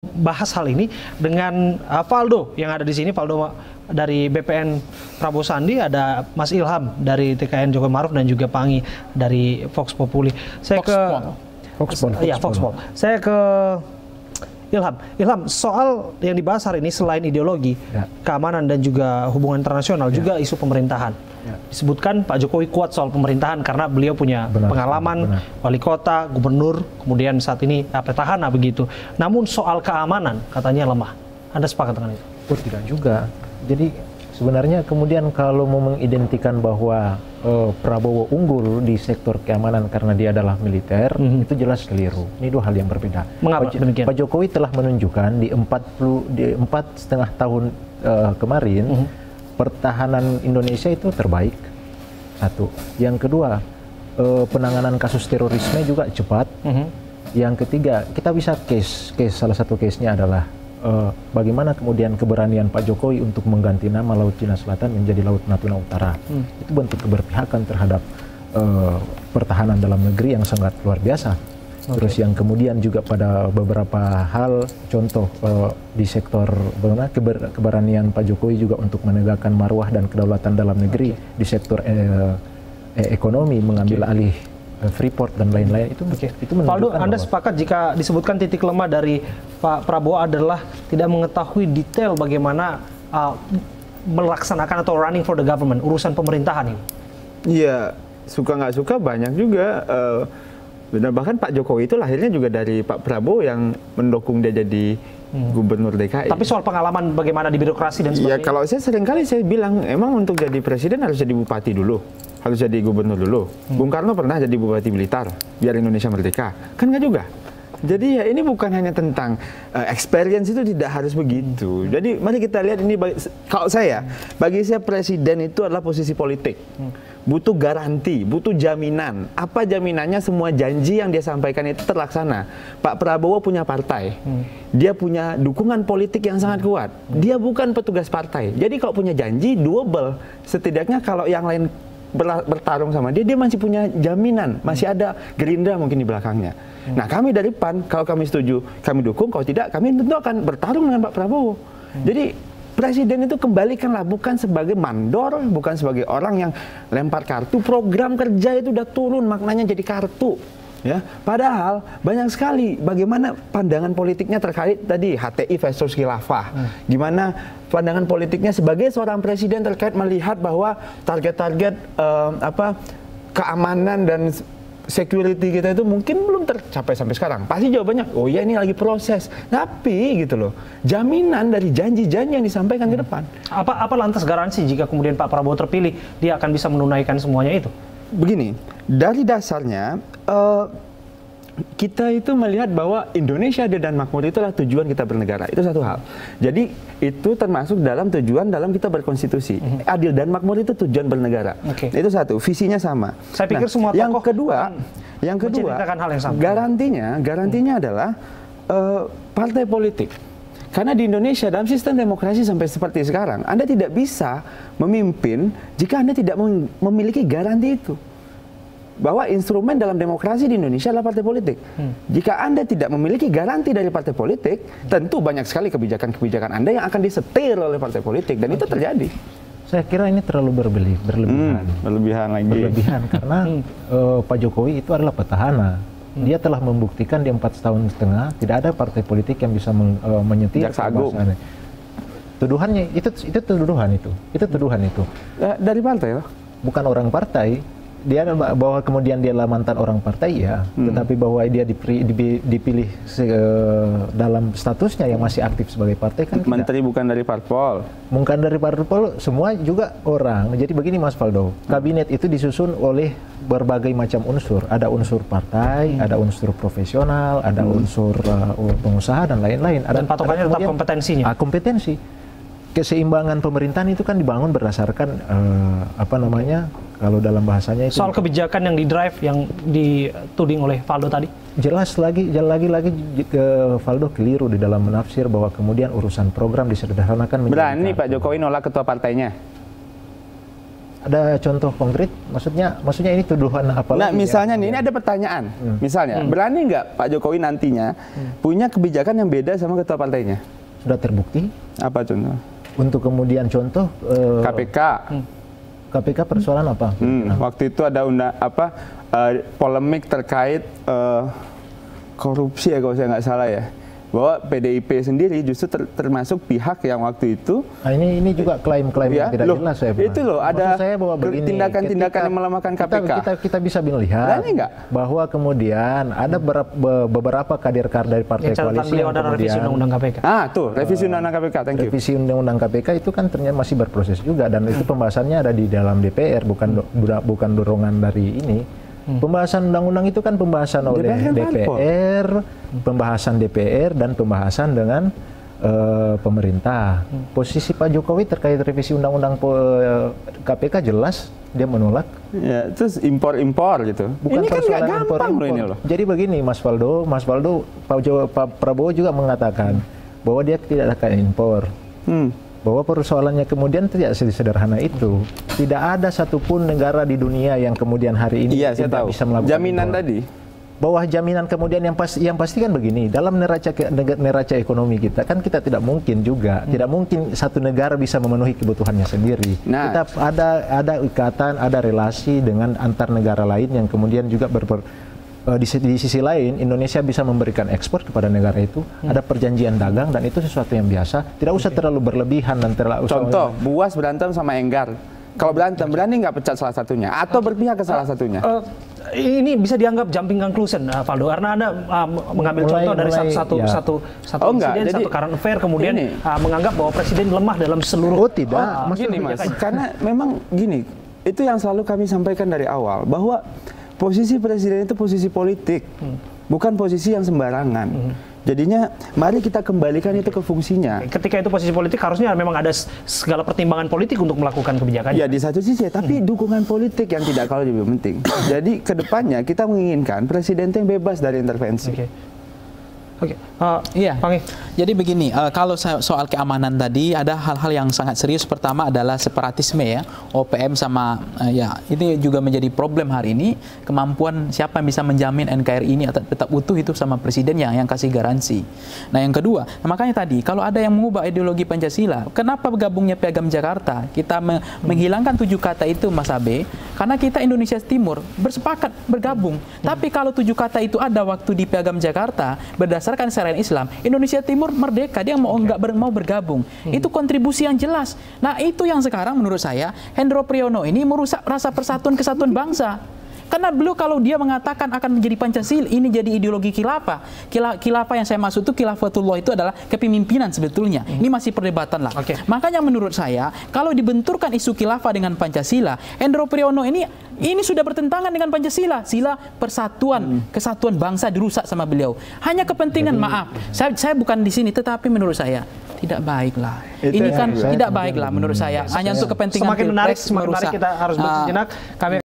bahas hal ini dengan Valdo yang ada di sini, Valdo dari BPN Prabowo Sandi, ada Mas Ilham dari TKN Jokowi Maruf dan juga Pangi dari Vox Populi. Saya Voxpol. Saya ke Ilham. Ilham, soal yang dibahas hari ini selain ideologi, keamanan dan juga hubungan internasional, juga isu pemerintahan. Disebutkan Pak Jokowi kuat soal pemerintahan karena beliau punya pengalaman wali kota, gubernur, kemudian saat ini petahana begitu. Namun soal keamanan katanya lemah. Anda sepakat dengan itu? Oh, tidak juga. Jadi sebenarnya kemudian kalau mau mengidentikan bahwa Prabowo unggul di sektor keamanan karena dia adalah militer, itu jelas keliru. Ini dua hal yang berbeda. Mengapa demikian? Pak Jokowi telah menunjukkan di 4,5 tahun kemarin, pertahanan Indonesia itu terbaik. Satu. Yang kedua, penanganan kasus terorisme juga cepat. Yang ketiga, kita bisa salah satu case-nya adalah bagaimana kemudian keberanian Pak Jokowi untuk mengganti nama Laut Cina Selatan menjadi Laut Natuna Utara. Itu bentuk keberpihakan terhadap pertahanan dalam negeri yang sangat luar biasa. Terus yang kemudian juga pada beberapa hal, contoh di sektor keberanian Pak Jokowi juga untuk menegakkan marwah dan kedaulatan dalam negeri, di sektor ekonomi mengambil alih Freeport dan lain-lain, itu menunjukkan. Valdo, Anda sepakat jika disebutkan titik lemah dari Pak Prabowo adalah tidak mengetahui detail bagaimana melaksanakan atau running for the government, urusan pemerintahan ini? Iya, suka nggak suka banyak juga. Benar, bahkan Pak Jokowi itu lahirnya juga dari Pak Prabowo yang mendukung dia jadi gubernur DKI. Tapi soal pengalaman bagaimana di birokrasi dan sebagainya? Ya kalau seringkali saya bilang, emang untuk jadi presiden harus jadi bupati dulu, harus jadi gubernur dulu. Bung Karno pernah jadi bupati Blitar biar Indonesia merdeka, kan nggak juga. Jadi ya ini bukan hanya tentang experience, itu tidak harus begitu. Jadi mari kita lihat ini, kalau saya, bagi saya presiden itu adalah posisi politik. Butuh garansi, butuh jaminan. Apa jaminannya? Semua janji yang dia sampaikan itu terlaksana. Pak Prabowo punya partai. Dia punya dukungan politik yang sangat kuat. Dia bukan petugas partai. Jadi kalau punya janji, doable. Setidaknya kalau yang lain bertarung sama dia masih punya jaminan. Masih ada Gerindra mungkin di belakangnya. Nah, kami dari PAN, kalau kami setuju, kami dukung. Kalau tidak, kami tentu akan bertarung dengan Pak Prabowo. Jadi presiden itu kembalikanlah, bukan sebagai mandor, bukan sebagai orang yang lempar kartu. Program kerja itu udah turun, maknanya jadi kartu. Ya, padahal banyak sekali bagaimana pandangan politiknya terkait tadi HTI versus khilafah. Gimana pandangan politiknya sebagai seorang presiden terkait melihat bahwa target-target keamanan dan security kita itu mungkin belum tercapai sampai sekarang. Pasti jawabannya, oh ya ini lagi proses. Tapi gitu loh, jaminan dari janji-janji yang disampaikan ke depan. Apa lantas garansi jika kemudian Pak Prabowo terpilih, dia akan bisa menunaikan semuanya itu? Begini, dari dasarnya kita itu melihat bahwa Indonesia adil dan makmur itu adalah tujuan kita bernegara. Itu satu hal. Jadi itu termasuk dalam tujuan dalam kita berkonstitusi. Adil dan makmur itu tujuan bernegara. Itu satu, visinya sama. Saya pikir semua tokoh yang kedua, hal yang sama. Garantinya adalah partai politik. Karena di Indonesia dalam sistem demokrasi sampai seperti sekarang, Anda tidak bisa memimpin jika Anda tidak memiliki garansi itu. Bahwa instrumen dalam demokrasi di Indonesia adalah partai politik. Jika Anda tidak memiliki garansi dari partai politik, tentu banyak sekali kebijakan-kebijakan Anda yang akan disetir oleh partai politik, dan itu terjadi. Saya kira ini terlalu berlebihan. Berlebihan karena Pak Jokowi itu adalah petahana. Dia telah membuktikan di 4,5 tahun tidak ada partai politik yang bisa menyetir kekuasaannya. Tuduhannya itu tuduhan itu. Dari partai loh. Bukan orang partai. Dia bahwa kemudian dia mantan orang partai ya, tetapi bahwa dia dipilih dalam statusnya yang masih aktif sebagai partai kan menteri tidak. Bukan dari parpol. Bukan dari parpol, semua juga orang. Jadi begini Mas Valdo, kabinet itu disusun oleh berbagai macam unsur. Ada unsur partai, ada unsur profesional, ada unsur pengusaha dan lain-lain. Dan patokannya tetap kompetensinya. Kompetensi. Keseimbangan pemerintahan itu kan dibangun berdasarkan kalau dalam bahasanya itu soal kebijakan yang di-drive yang dituding oleh Valdo tadi. Jelas lagi Valdo keliru di dalam menafsir bahwa kemudian urusan program disederhanakan. Berani Pak Jokowi nolak ketua partainya? Ada contoh konkret? Maksudnya ini tuduhan apa? Nah, misalnya nih, ini ada pertanyaan. Misalnya, berani nggak Pak Jokowi nantinya punya kebijakan yang beda sama ketua partainya? Sudah terbukti. Apa contoh? Untuk kemudian contoh KPK. KPK persoalan apa? Waktu itu ada polemik terkait korupsi ya kalau saya nggak salah ya. Bahwa PDIP sendiri justru termasuk pihak yang waktu itu. Nah, ini juga klaim-klaim yang tidak jelas saya. Itu loh, ada tindakan-tindakan yang melemahkan KPK. Kita bisa melihat bahwa kemudian ada beberapa kader-kader dari partai koalisi yang kemudian revisi undang-undang KPK. Revisi undang-undang KPK, thank you. Revisi undang-undang KPK itu kan ternyata masih berproses juga, dan itu pembahasannya ada di dalam DPR, bukan dorongan dari ini. Pembahasan undang-undang itu kan pembahasan oleh DPR, pembahasan DPR dan pembahasan dengan pemerintah. Posisi Pak Jokowi terkait revisi undang-undang KPK jelas dia menolak. Ya, terus impor-impor gitu. Bukan ini kan nggak gampang loh ini loh. Jadi begini, Mas Faldo, Pak Prabowo juga mengatakan bahwa dia tidak akan impor. Bahwa persoalannya kemudian tidak sederhana itu. Tidak ada satupun negara di dunia yang kemudian hari ini tidak bisa melakukan jaminan impor. tadi. Bahwa jaminan kemudian yang pasti kan begini, dalam neraca ekonomi kita kan kita tidak mungkin juga, tidak mungkin satu negara bisa memenuhi kebutuhannya sendiri. Nah, kita ada ikatan, ada relasi dengan antar negara lain yang kemudian juga di sisi lain Indonesia bisa memberikan ekspor kepada negara itu, ada perjanjian dagang dan itu sesuatu yang biasa, tidak usah terlalu berlebihan dan terlalu. Contoh, Buas berantem sama Enggar. Kalau berantem, berani nggak pecat salah satunya atau berpihak ke salah satunya? Ini bisa dianggap jumping conclusion, Faldo, karena Anda mengambil contoh dari satu insiden, satu current affair, kemudian menganggap bahwa presiden lemah dalam seluruh. Tidak, gini Mas, karena memang gini, itu yang selalu kami sampaikan dari awal, bahwa posisi presiden itu posisi politik, bukan posisi yang sembarangan. Jadinya, mari kita kembalikan itu ke fungsinya. Ketika itu posisi politik, harusnya memang ada segala pertimbangan politik untuk melakukan kebijakan. Ya, di satu sisi, tapi dukungan politik yang tidak kalah lebih penting. Jadi, kedepannya kita menginginkan presiden yang bebas dari intervensi. Oke. Iya. Jadi begini, kalau soal keamanan tadi ada hal-hal yang sangat serius. Pertama adalah separatisme ya, OPM sama ini juga menjadi problem hari ini. Kemampuan siapa yang bisa menjamin NKRI ini tetap utuh itu sama presiden yang kasih garansi. Nah yang kedua, makanya tadi kalau ada yang mengubah ideologi Pancasila, kenapa bergabungnya Piagam Jakarta? Kita menghilangkan 7 kata itu, Mas Abe, karena kita Indonesia Timur bersepakat bergabung. Tapi kalau 7 kata itu ada waktu di Piagam Jakarta berdasarkan syariat Islam, Indonesia Timur merdeka, dia nggak mau bergabung. Itu kontribusi yang jelas. Nah itu yang sekarang menurut saya Hendro Priyono ini merusak rasa persatuan kesatuan bangsa. Karena beliau kalau dia mengatakan akan menjadi Pancasila, ini jadi ideologi khilafah. Khilafah yang saya maksud itu khilafatullah itu adalah kepemimpinan sebetulnya. Ini masih perdebatan lah. Makanya menurut saya, kalau dibenturkan isu khilafah dengan Pancasila, Hendro Priyono ini sudah bertentangan dengan Pancasila. Sila persatuan, kesatuan bangsa dirusak sama beliau. Hanya kepentingan, maaf, saya bukan di sini, tetapi menurut saya tidak baiklah. Ini kan tidak baiklah menurut saya. Hanya untuk kepentingan semakin menarik kita harus bersejenak. Kami